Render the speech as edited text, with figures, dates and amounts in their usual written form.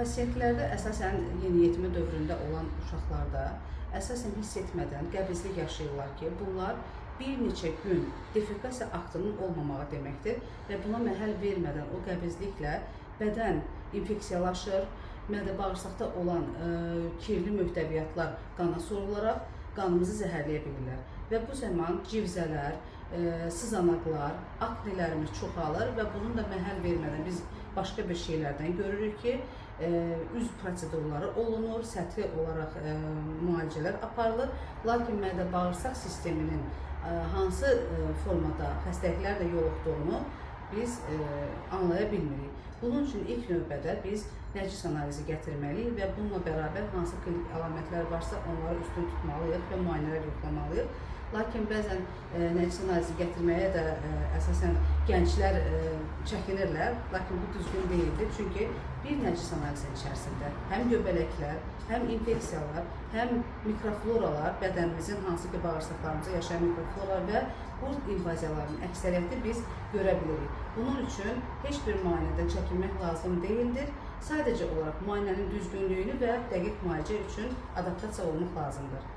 Pasientlərdə əsasən yeniyetmə dövründə olan uşaqlarda əsasən hiss etmədən qəbizlik yaşayırlar ki, bunlar bir neçə gün defekasiya aktının olmamağı deməkdir və buna məhəl vermədən o qəbizliklə bədən infeksiyalaşır, mədə-bağırsaqda olan kirli möhtəviyyatlar qana sorularaq qanımızı zəhərləyə bilirlər və bu zaman civzələr, sızanaqlar, aknelərimiz çoxalır və bunun da məhəl vermədən biz başqa bir şeylərdən görürük ki, üz prosedurları olunur, səthi olaraq müalicələr aparılır, lakin mədə-bağırsaq sisteminin hansı formada xəstəliklərlə yoluxduğunu biz anlaya bilmirik. Bunun üçün ilk növbədə biz nəcis analizi gətirməliyik və bununla bərabər hansı klinik əlamətlər varsa onları üstün tutmalıyıq və müayinələr yoxlamalıyıq. Lakin bəzən nəcis analizi gətirməyə də əsasən gənclər çəkinirlər, lakin bu düzgün deyildir. Çünki bir nəcis analizin içərisində həm göbələklər, həm infeksiyalar, həm mikrofloralar, bədənimizin hansı ki bağırsaqlarımızda yaşayan mikroflora və qurd invaziyalarının əksəriyyəti biz görə bilirik. Bunun üçün heç bir müayinədən çəkinmək lazım deyildir. Sadəcə olaraq müayinənin düzgünlüyünü və dəqiq müalicə üçün adaptasiya olmaq lazımdır.